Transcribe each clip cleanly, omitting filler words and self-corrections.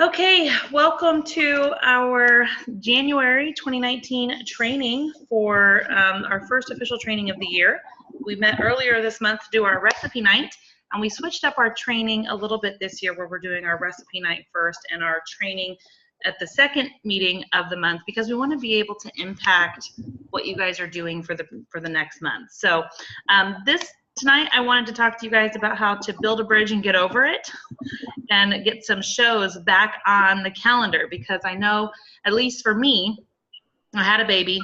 Okay, welcome to our January 2019 training for our first official training of the year. We met earlier this month to do our recipe night, and we switched up our training a little bit this year where we're doing our recipe night first and our training at the second meeting of the month because we want to be able to impact what you guys are doing for the next month. So tonight I wanted to talk to you guys about how to build a bridge and get over it and get some shows back on the calendar, because I know, at least for me, I had a baby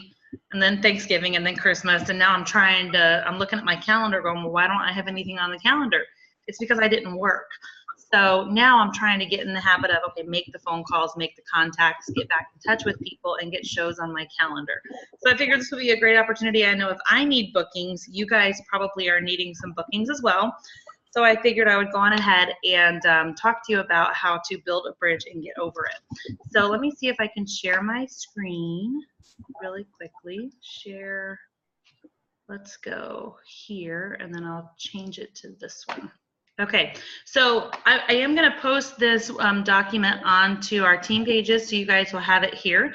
and then Thanksgiving and then Christmas, and now I'm looking at my calendar going, well, why don't I have anything on the calendar? It's because I didn't work. So now I'm trying to get in the habit of, okay, make the phone calls, make the contacts, get back in touch with people, and get shows on my calendar. So I figured this would be a great opportunity. I know if I need bookings, you guys probably are needing some bookings as well. So I figured I would go on ahead and talk to you about how to build a bridge and get over it. So let me see if I can share my screen really quickly. Share, let's go here, and then I'll change it to this one. Okay, so I am going to post this document onto our team pages so you guys will have it here.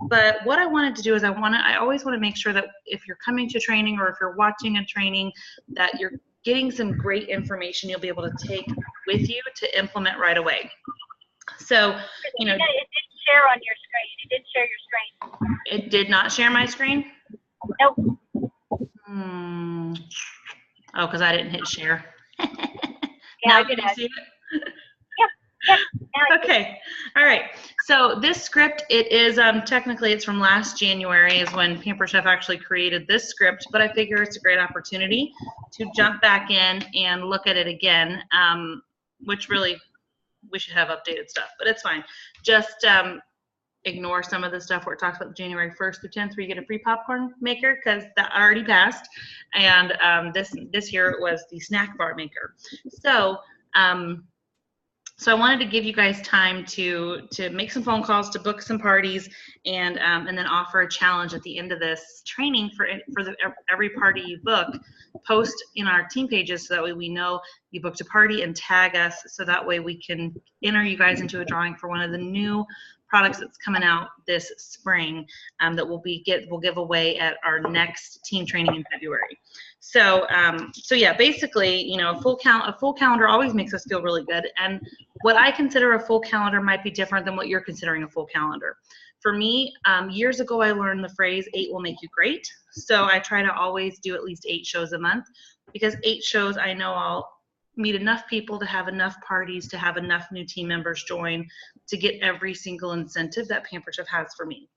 But what I wanted to do is I always want to make sure that if you're coming to training or if you're watching a training, that you're getting some great information you'll be able to take with you to implement right away. So, you know, it didn't share on your screen. It didn't share your screen. It did not share my screen? Nope. Oh, because I didn't hit share. Yeah, Now I did. can you see it? Yeah. Okay. All right. So this script, it is technically it's from last January is when Pampered Chef actually created this script, but I figure it's a great opportunity to jump back in and look at it again, which really we should have updated stuff, but it's fine. Just ignore some of the stuff where it talks about January 1st through 10th where you get a free popcorn maker, because that already passed, and this year it was the snack bar maker. So so I wanted to give you guys time to make some phone calls, to book some parties, and then offer a challenge at the end of this training for every party you book. Post in our team pages so that way we know you booked a party, and tag us so that way we can enter you guys into a drawing for one of the new products that's coming out this spring that we'll give away at our next team training in February. So so yeah, basically, you know, a full calendar always makes us feel really good, and what I consider a full calendar might be different than what you're considering a full calendar. For me, years ago, I learned the phrase 8 will make you great. So I try to always do at least 8 shows a month, because 8 shows, I know I'll meet enough people to have enough parties, to have enough new team members join, to get every single incentive that Pampered Chef has for me.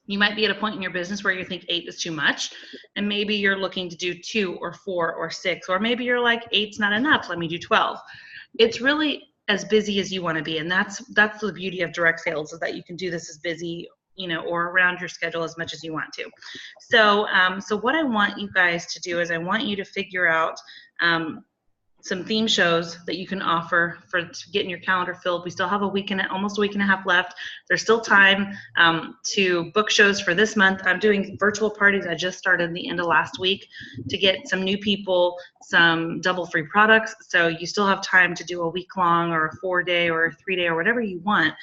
You might be at a point in your business where you think 8 is too much, and maybe you're looking to do 2 or 4 or 6, or maybe you're like, 8's not enough, let me do 12. It's really as busy as you want to be, and that's the beauty of direct sales, is that you can do this as busy, you know, or around your schedule as much as you want to. So so what I want you guys to do is I want you to figure out some theme shows that you can offer for getting your calendar filled. We still have almost a week and a half left. There's still time to book shows for this month. I'm doing virtual parties. I just started the end of last week to get some new people some double free products. So you still have time to do a week-long or a 4-day or a 3-day or whatever you want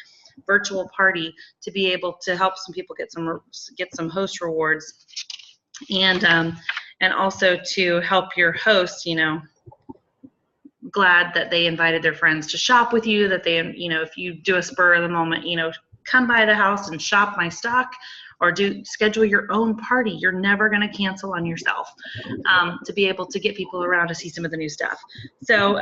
virtual party to be able to help some people get some host rewards, and also to help your host, you know, glad that they invited their friends to shop with you, that they, you know, if you do a spur of the moment, you know, come by the house and shop my stock, or schedule your own party. You're never going to cancel on yourself, to be able to get people around to see some of the new stuff. So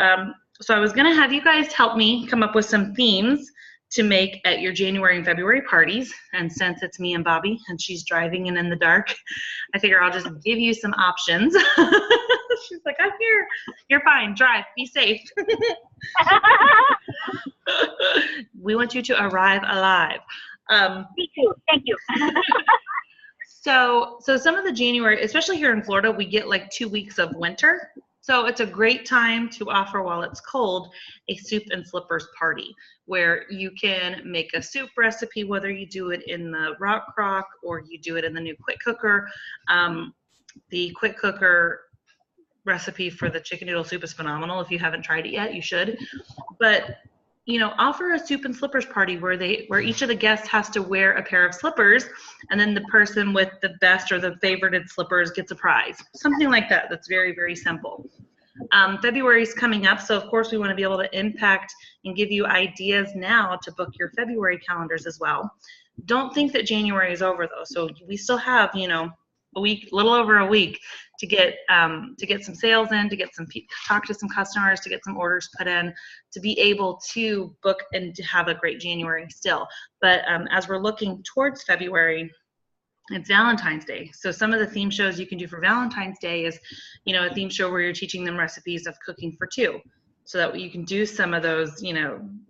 so I was going to have you guys help me come up with some themes to make at your January and February parties. And since it's me and Bobby and she's driving and in the dark, I figure I'll just give you some options. She's like, I'm here. You're fine. Drive. Be safe. We want you to arrive alive. Me too. Thank you. So some of the January, especially here in Florida, we get like 2 weeks of winter. So it's a great time to offer, while it's cold, a soup and flippers party where you can make a soup recipe, whether you do it in the rock crock or you do it in the new quick cooker. The quick cooker recipe for the chicken noodle soup is phenomenal. If you haven't tried it yet, you should. But offer a soup and slippers party where each of the guests has to wear a pair of slippers, and then the person with the best or the favorited slippers gets a prize. Something like that. That's very, very simple. February is coming up, so of course we want to be able to impact and give you ideas now to book your February calendars as well. Don't think that January is over though. So we still have, a week, a little over a week to get some sales in, to get talk to some customers, to get some orders put in, to be able to book and to have a great January still. But as we're looking towards February, it's Valentine's Day. So some of the theme shows you can do for Valentine's Day is, a theme show where you're teaching them recipes of cooking for two, so that you can do some of those,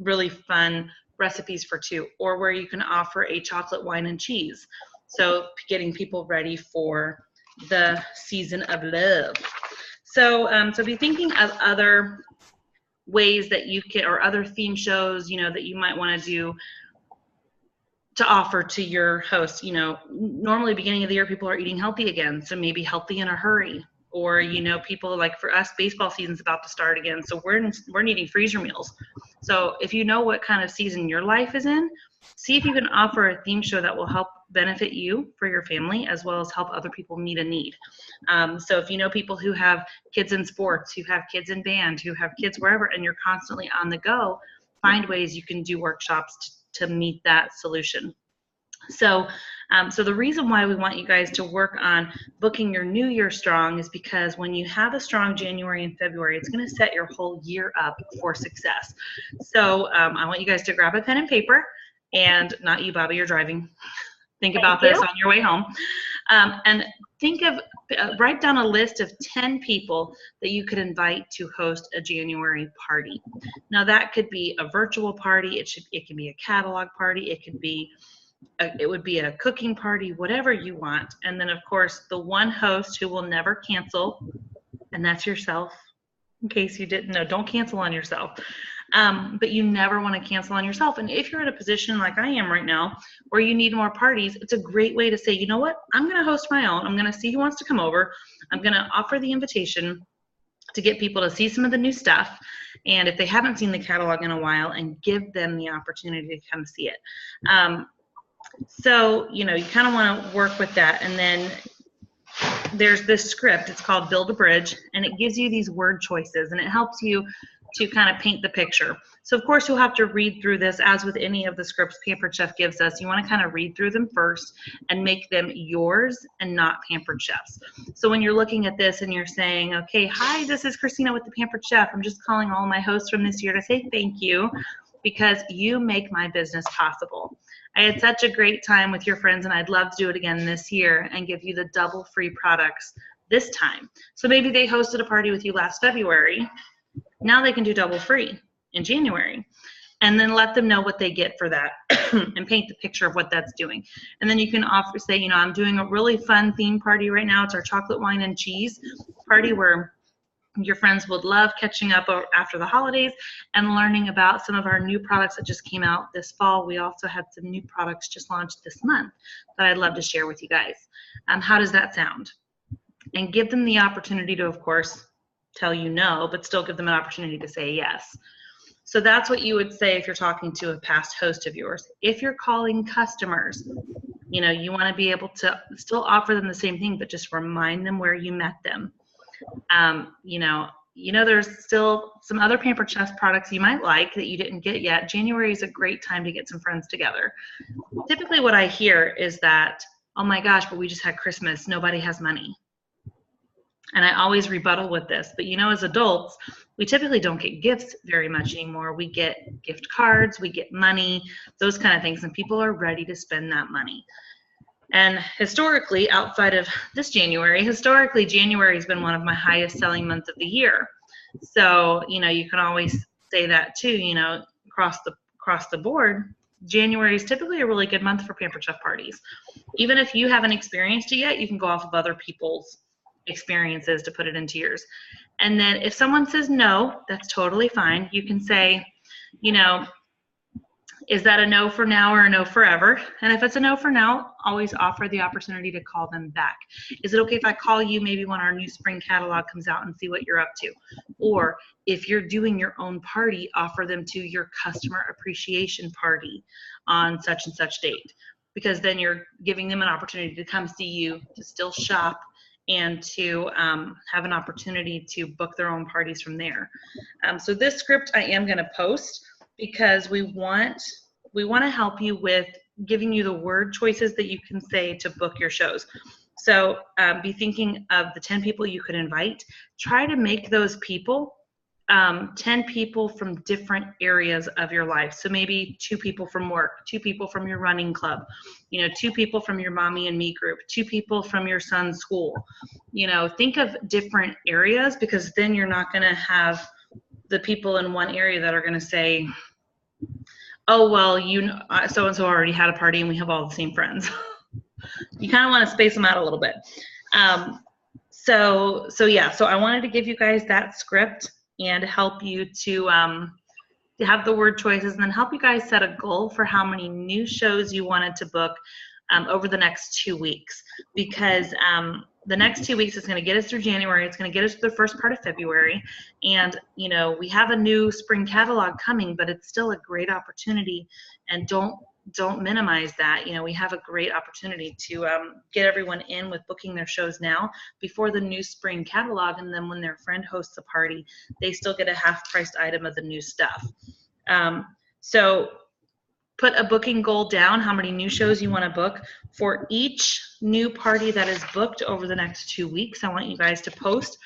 really fun recipes for two, or where you can offer a chocolate wine and cheese. So getting people ready for the season of love. So be thinking of other ways that you can, or other theme shows, that you might want to do to offer to your host. Normally beginning of the year, people are eating healthy again. So maybe healthy in a hurry, or, people, like for us, baseball season's about to start again. So we're needing freezer meals. So if you know what kind of season your life is in, see if you can offer a theme show that will help benefit you for your family, as well as help other people meet a need. So if you know people who have kids in sports, who have kids in band, who have kids wherever, and you're constantly on the go, find ways you can do workshops to meet that solution. So the reason why we want you guys to work on booking your new year strong is because when you have a strong January and February, it's going to set your whole year up for success. So I want you guys to grab a pen and paper, and not you, Bobby, you're driving. Think about this on your way home. And write down a list of 10 people that you could invite to host a January party. Now that could be a virtual party. It can be a catalog party. It would be a cooking party, whatever you want. And then of course the one host who will never cancel, and that's yourself. In case you didn't know, don't cancel on yourself. But you never want to cancel on yourself. And if you're in a position like I am right now, where you need more parties, it's a great way to say, you know what, I'm going to host my own. I'm going to see who wants to come over. I'm going to offer the invitation to get people to see some of the new stuff. And if they haven't seen the catalog in a while, and give them the opportunity to come see it. So, you kind of want to work with that. And then there's this script, it's called Build a Bridge, and it gives you these word choices, and it helps you to kind of paint the picture. So of course you'll have to read through this, as with any of the scripts Pampered Chef gives us. You want to kind of read through them first and make them yours and not Pampered Chef's. So when you're looking at this and you're saying, okay, hi, this is Christina with the Pampered Chef. I'm just calling all my hosts from this year to say thank you, because you make my business possible. I had such a great time with your friends, and I'd love to do it again this year and give you the double free products this time. So maybe they hosted a party with you last February. Now they can do double free in January, and then let them know what they get for that and paint the picture of what that's doing. And then you can say, I'm doing a really fun theme party right now. It's our chocolate wine and cheese party, where your friends would love catching up after the holidays and learning about some of our new products that just came out this fall. We also had some new products just launched this month that I'd love to share with you guys. How does that sound? And give them the opportunity to, of course, tell you no, but still give them an opportunity to say yes. So that's what you would say if you're talking to a past host of yours. If you're calling customers, you want to be able to still offer them the same thing, but just remind them where you met them. There's still some other Pampered Chef products you might like that you didn't get yet. January is a great time to get some friends together. Typically what I hear is that, oh my gosh, but we just had Christmas, nobody has money. And I always rebuttal with this, but as adults, we typically don't get gifts very much anymore. We get gift cards, we get money, those kind of things, and people are ready to spend that money. And historically, outside of this January, January has been one of my highest selling months of the year. So, you can always say that too, across the board. January is typically a really good month for Pampered Chef parties. Even if you haven't experienced it yet, you can go off of other people's experiences to put it into yours. And then if someone says no, that's totally fine. You can say, Is that a no for now or a no forever? And if it's a no for now, always offer the opportunity to call them back. Is it okay if I call you maybe when our new spring catalog comes out and see what you're up to? Or if you're doing your own party, offer them to your customer appreciation party on such and such date. Because then you're giving them an opportunity to come see you, to still shop, and to have an opportunity to book their own parties from there. So this script I am going to post, because we want to help you with giving you the word choices that you can say to book your shows. So be thinking of the 10 people you could invite. Try to make those people 10 people from different areas of your life. So maybe 2 people from work, 2 people from your running club, 2 people from your mommy and me group, 2 people from your son's school. Think of different areas, because then you're not going to have the people in one area that are going to say, oh, well, so-and-so already had a party and we have all the same friends. You kind of want to space them out a little bit. So I wanted to give you guys that script and help you to have the word choices, and then help you guys set a goal for how many new shows you wanted to book over the next 2 weeks, because the next 2 weeks is going to get us through January. It's going to get us to the first part of February. And, we have a new spring catalog coming, but it's still a great opportunity. And don't minimize that. We have a great opportunity to get everyone in with booking their shows now before the new spring catalog. And then when their friend hosts a party, they still get a half-priced item of the new stuff. So put a booking goal down, how many new shows you want to book. For each new party that is booked over the next 2 weeks, I want you guys to post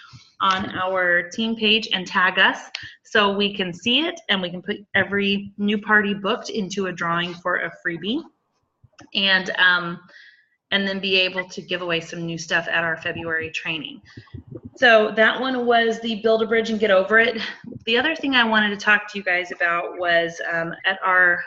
on our team page and tag us so we can see it, and we can put every new party booked into a drawing for a freebie, and then be able to give away some new stuff at our February training. So that one was the Build a Bridge and Get Over It. The other thing I wanted to talk to you guys about was at our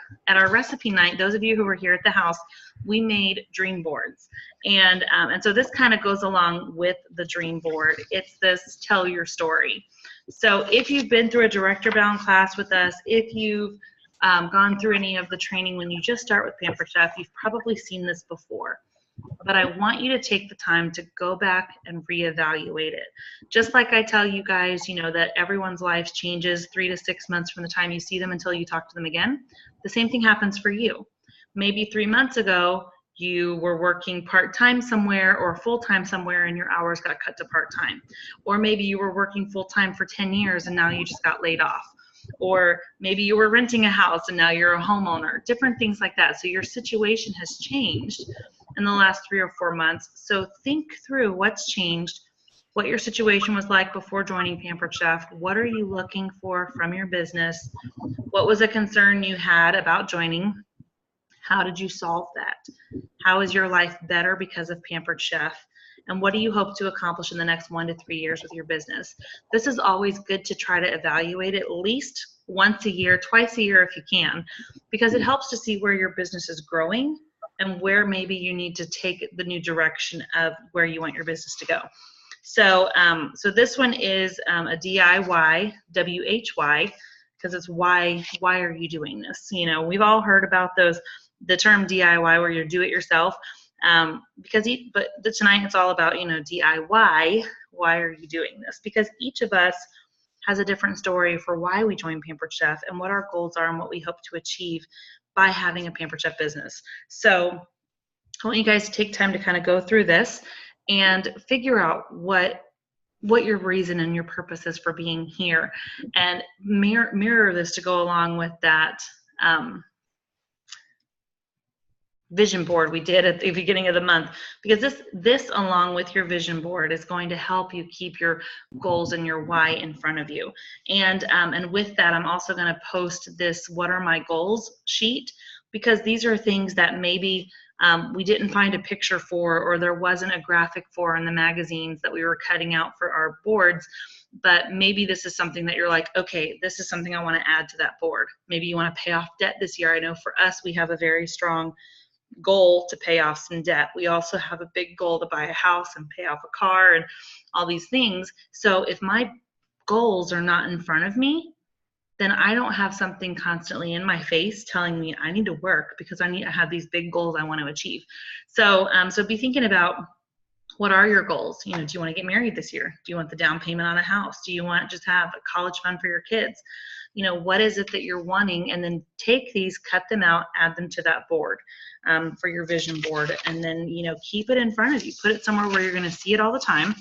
recipe night, those of you who were here at the house, we made dream boards. And so this kind of goes along with the dream board. It's this tell your story. So if you've been through a Director Bound class with us, if you've gone through any of the training when you just start with Pampered Chef, you've probably seen this before. But I want you to take the time to go back and reevaluate it. Just like I tell you guys, that everyone's life changes 3 to 6 months from the time you see them until you talk to them again. The same thing happens for you. Maybe 3 months ago, you were working part-time somewhere or full-time somewhere and your hours got cut to part-time. Or maybe you were working full-time for 10 years and now you just got laid off. Or maybe you were renting a house and now you're a homeowner. Different things like that. So your situation has changed in the last 3 or 4 months. So think through what's changed, what your situation was like before joining Pampered Chef. What are you looking for from your business? What was a concern you had about joining? How did you solve that? How is your life better because of Pampered Chef? And what do you hope to accomplish in the next 1 to 3 years with your business? This is always good to try to evaluate at least once a year, twice a year if you can, because it helps to see where your business is growing and where maybe you need to take the new direction of where you want your business to go. So, so this one is a DIY, WHY, because it's why are you doing this? We've all heard about the term DIY where you do it yourself. But tonight it's all about, DIY, why are you doing this? Because each of us has a different story for why we joined Pampered Chef and what our goals are and what we hope to achieve by having a Pampered Chef business. So I want you guys to take time to kind of go through this and figure out what your reason and your purpose is for being here, and mirror this to go along with that vision board we did at the beginning of the month, because this along with your vision board is going to help you keep your goals and your why in front of you. And with that, I'm also going to post this what are my goals sheet, because these are things that maybe we didn't find a picture for, or there wasn't a graphic for in the magazines that we were cutting out for our boards. But maybe this is something that you're like, okay, this is something I want to add to that board. Maybe you want to pay off debt this year. I know for us, we have a very strong goal to pay off some debt. We also have a big goal to buy a house and pay off a car and all these things. So if my goals are not in front of me, then I don't have something constantly in my face telling me I need to work because I have these big goals I want to achieve. So, so be thinking about, what are your goals? Do you want to get married this year? Do you want the down payment on a house? Do you want to just have a college fund for your kids? What is it that you're wanting? And then take these, cut them out, add them to that board for your vision board. And then, keep it in front of you. Put it somewhere where you're going to see it all the time.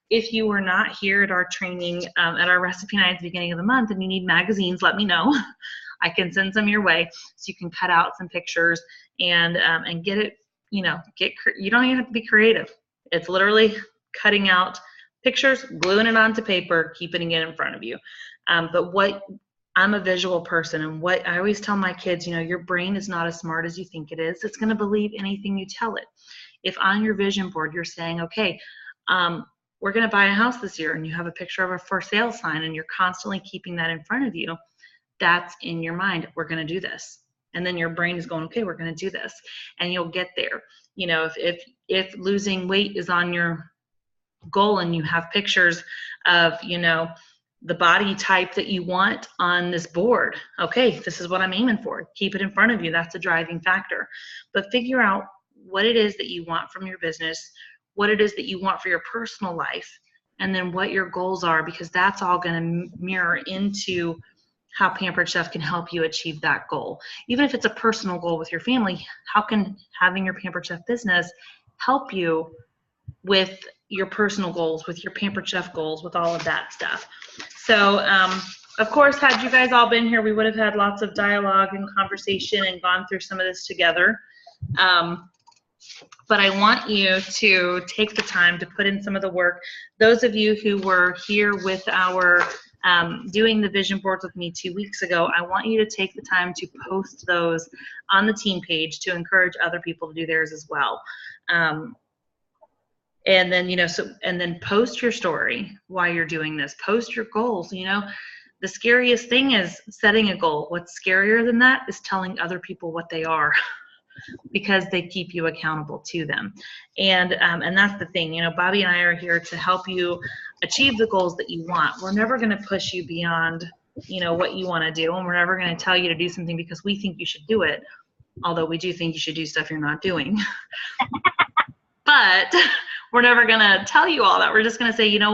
If you were not here at our training, at our recipe night at the beginning of the month, and you need magazines, let me know. I can send some your way so you can cut out some pictures and get it, you don't even have to be creative. It's literally cutting out pictures, gluing it onto paper, keeping it in front of you. But I'm a visual person, and what I always tell my kids, your brain is not as smart as you think it is. It's going to believe anything you tell it. If on your vision board you're saying, okay, we're going to buy a house this year, and you have a picture of a for sale sign, and you're constantly keeping that in front of you, that's in your mind. We're going to do this. And then your brain is going, okay, we're going to do this. And you'll get there. If losing weight is on your goal and you have pictures of, the body type that you want on this board, okay, this is what I'm aiming for. Keep it in front of you. That's a driving factor. But figure out what it is that you want from your business, what it is that you want for your personal life, and then what your goals are, because that's all going to mirror into how Pampered Chef can help you achieve that goal. Even if it's a personal goal with your family, how can having your Pampered Chef business help you with your personal goals, with your Pampered Chef goals, with all of that stuff? So, of course, had you guys all been here, we would have had lots of dialogue and conversation and gone through some of this together. But I want you to take the time to put in some of the work. Those of you who were here with our doing the vision boards with me 2 weeks ago, I want you to take the time to post those on the team page to encourage other people to do theirs as well. And then, and then post your story while you're doing this. Post your goals. The scariest thing is setting a goal. What's scarier than that is telling other people what they are, because they keep you accountable to them. And that's the thing. Bobby and I are here to help you achieve the goals that you want. We're never going to push you beyond, what you want to do, and we're never going to tell you to do something because we think you should do it. Although we do think you should do stuff you're not doing. But we're never going to tell you all that. We're just going to say, you know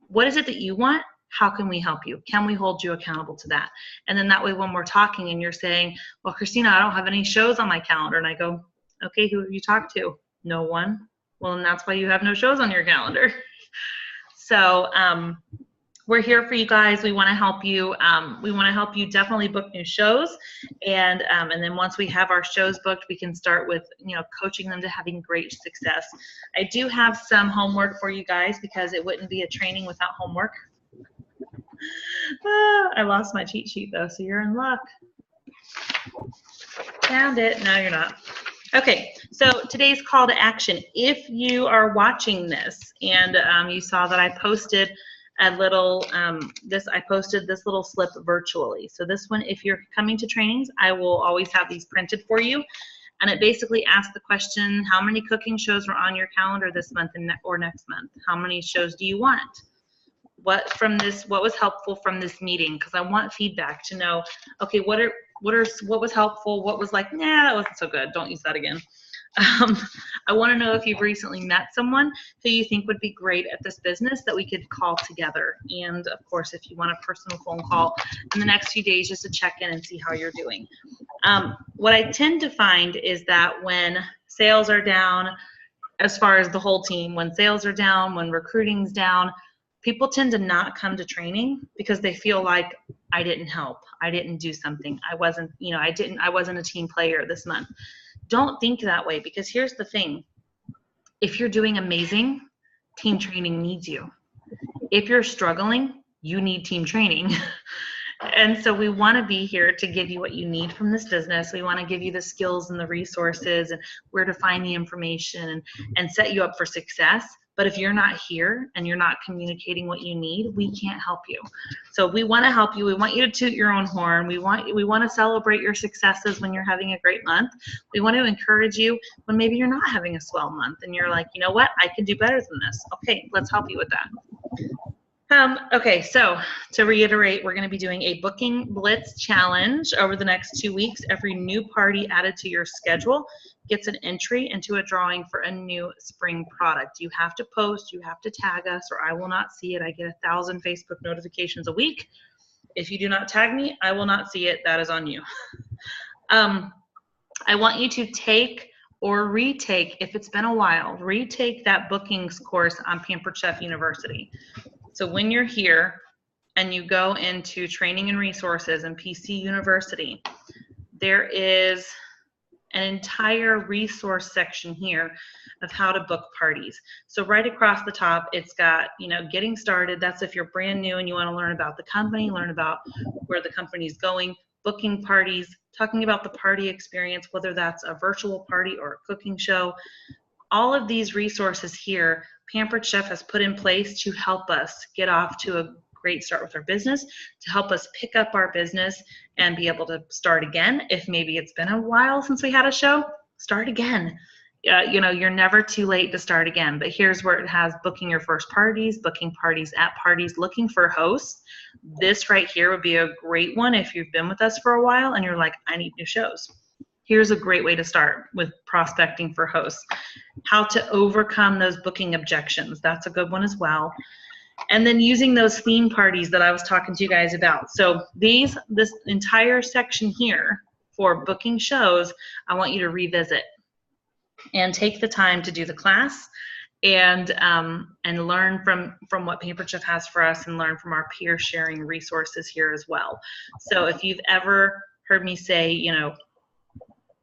what is it that you want? How can we help you? Can we hold you accountable to that? And then that way, when we're talking and you're saying, well, Christina, I don't have any shows on my calendar. And I go, okay, who have you talked to? No one. Well, and that's why you have no shows on your calendar. So we're here for you guys. We want to help you. We want to help you definitely book new shows. And then once we have our shows booked, we can start with, coaching them to having great success. I do have some homework for you guys, because it wouldn't be a training without homework. I lost my cheat sheet though, so you're in luck. Found it. No, you're not. Okay, so today's call to action. If you are watching this and you saw that I posted a little, I posted this little slip virtually. So this one, if you're coming to trainings, I will always have these printed for you. And it basically asks the question, how many cooking shows are on your calendar this month or next month? How many shows do you want? What was helpful from this meeting? Because I want feedback to know, okay, what was helpful? What was like, nah, that wasn't so good. Don't use that again. I want to know if you've recently met someone who you think would be great at this business that we could call together. And of course, if you want a personal phone call in the next few days, just to check in and see how you're doing. What I tend to find is that when sales are down, as far as the whole team, when sales are down, when recruiting's down, people tend to not come to training because they feel like, I didn't help. I didn't do something. I wasn't a team player this month. Don't think that way, because here's the thing. If you're doing amazing, team training needs you. If you're struggling, you need team training. And so we want to be here to give you what you need from this business. We want to give you the skills and the resources and where to find the information and set you up for success. But if you're not here and you're not communicating what you need, we can't help you. So we want to help you. We want you to toot your own horn. We want to celebrate your successes when you're having a great month. We want to encourage you when maybe you're not having a swell month and you're like, you know what, I can do better than this. Okay, let's help you with that. Okay, so to reiterate, we're going to be doing a booking blitz challenge over the next 2 weeks. Every new party added to your schedule gets an entry into a drawing for a new spring product. You have to post, you have to tag us, or I will not see it. I get 1,000 Facebook notifications a week. If you do not tag me, I will not see it. That is on you. I want you to take or retake, if it's been a while, retake that bookings course on Pampered Chef University. So when you're here and you go into training and resources and PC University, there is an entire resource section here of how to book parties. So right across the top, it's got, getting started. That's if you're brand new and you want to learn about the company, learn about where the company's going, booking parties, talking about the party experience, whether that's a virtual party or a cooking show. All of these resources here, Pampered Chef has put in place to help us get off to a great start with our business, to help us pick up our business and be able to start again. If maybe it's been a while since we had a show, start again. You're never too late to start again. But here's where it has booking your first parties, booking parties at parties, looking for hosts. This right here would be a great one if you've been with us for a while and you're like, I need new shows. Here's a great way to start with prospecting for hosts. How to overcome those booking objections. That's a good one as well. And then using those theme parties that I was talking to you guys about. So this entire section here for booking shows, I want you to revisit and take the time to do the class and learn from what Pampered Chef has for us and learn from our peer sharing resources here as well. So if you've ever heard me say,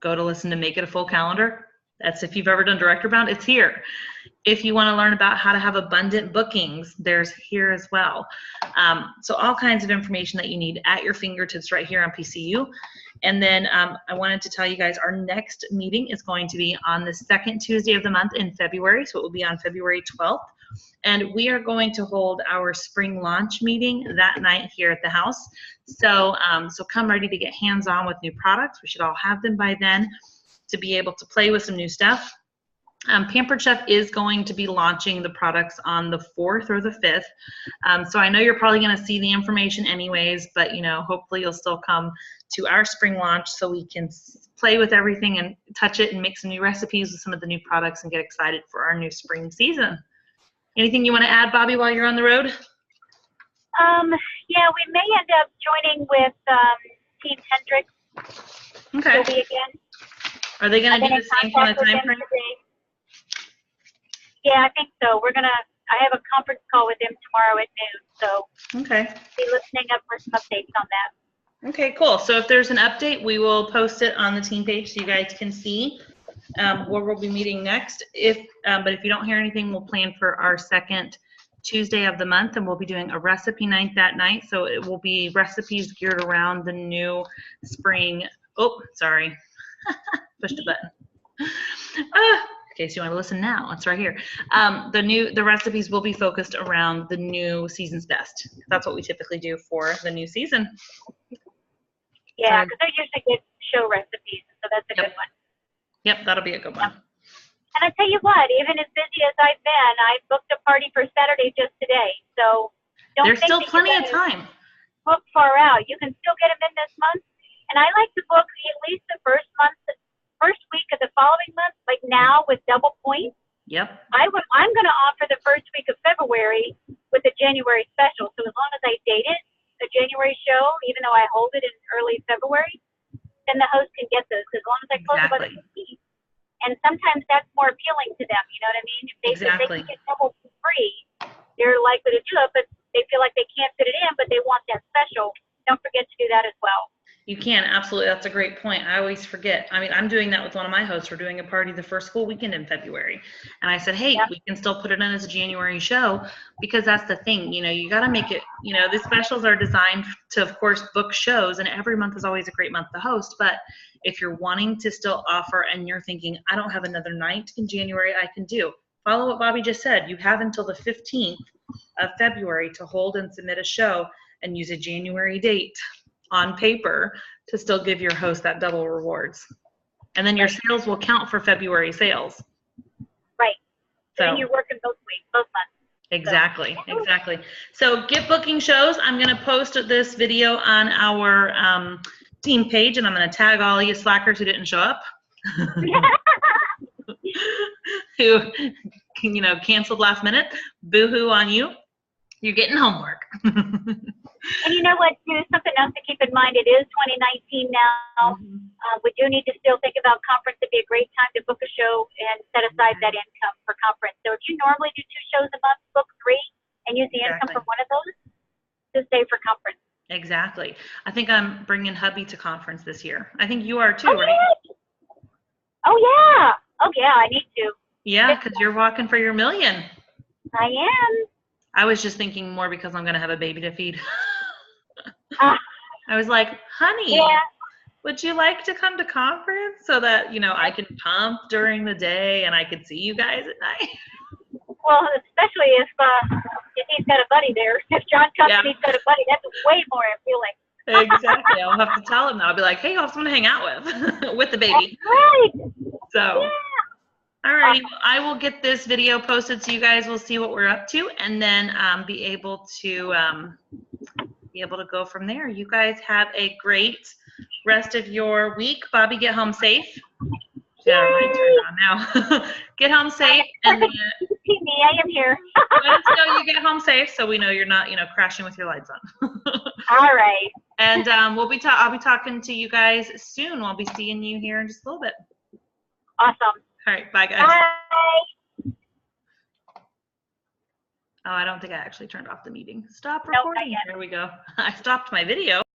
go to listen to Make It a Full Calendar, that's if you've ever done Director Bound, it's here. If you want to learn about how to have abundant bookings, there's here as well. So all kinds of information that you need at your fingertips right here on PCU. And then I wanted to tell you guys our next meeting is going to be on the second Tuesday of the month in February. So it will be on February 12th. And we are going to hold our spring launch meeting that night here at the house. So, so come ready to get hands-on with new products. We should all have them by then to be able to play with some new stuff. Pampered Chef is going to be launching the products on the 4th or the 5th. So I know you're probably going to see the information anyways, but hopefully you'll still come to our spring launch so we can play with everything and touch it and make some new recipes with some of the new products and get excited for our new spring season. Anything you want to add, Bobby, while you're on the road? Yeah, we may end up joining with Team Hendricks. Okay. Maybe again. Are they going to do the same kind of time frame? Yeah, I think so. I have a conference call with them tomorrow at noon, so okay. Be listening up for some updates on that. Okay, cool. So if there's an update, we will post it on the team page so you guys can see where we'll be meeting next. But if you don't hear anything, we'll plan for our second Tuesday of the month, and we'll be doing a recipe night that night. So it will be recipes geared around the new spring. Oh, sorry. Pushed a button. In case you want to listen now, it's right here. The recipes will be focused around the new season's best. That's what we typically do for the new season. Yeah, because they're usually good show recipes, so that's a good one. Yep, that'll be a good one. And I tell you what, even as busy as I've been, I booked a party for Saturday just today. So there's still plenty of time. Book far out. You can still get them in this month. And I like to book at least the first week of the following month, like now with double points. Yep. I'm going to offer the first week of February with a January special. So as long as I date it, a January show, even though I hold it in early February, then the host can get those as long as I close about the 15th. And sometimes that's more appealing to them. You know what I mean? If they can get double free, they're likely to do it, but they feel like they can't fit it in, but they want that special. Don't forget to do that as well. You can, absolutely. That's a great point. I always forget. I mean, I'm doing that with one of my hosts. We're doing a party the first full weekend in February. And I said, hey, we can still put it in as a January show, because that's the thing. You got to make it, the specials are designed to, of course, book shows, and every month is always a great month to host. But if you're wanting to still offer and you're thinking, I don't have another night in January I can do, follow what Bobby just said. You have until the 15th of February to hold and submit a show and use a January date on paper to still give your host that double rewards. And then your sales will count for February sales. Right. So and you're working both months. Exactly, exactly. So get booking shows. I'm going to post this video on our team page, and I'm going to tag all you slackers who didn't show up. Who, you know, canceled last minute. Boo-hoo on you. You're getting homework. And you know what, too? Something else to keep in mind. It is 2019 now. We do need to still think about conference. It'd be a great time to book a show and set aside that income for conference. So if you normally do 2 shows a month, book 3 and use the income from one of those to save for conference. Exactly. I think I'm bringing hubby to conference this year. I think you are too, right? Oh, yeah. Oh, yeah, I need to. Yeah, because you're walking for your $1 million. I am. I was just thinking more because I'm going to have a baby to feed. I was like, honey, would you like to come to conference so that, you know, I can pump during the day and I can see you guys at night? Well, especially if he's got a buddy there. If John comes and he's got a buddy, that's way more appealing. Exactly. I'll have to tell him that. I'll be like, hey, I'll have someone to hang out with the baby. That's right. So, all righty. Well, I will get this video posted so you guys will see what we're up to, and then be able to go from there. You guys have a great rest of your week. Bobby, get home safe. Yeah, my turn on now. Get home safe, and then I am here. let us know you get home safe, so we know you're not, you know, crashing with your lights on. All right. And I'll be talking to you guys soon. We'll be seeing you here in just a little bit. Awesome. All right, bye guys. Bye. Oh, I don't think I actually turned off the meeting. Stop recording. There we go. I stopped my video.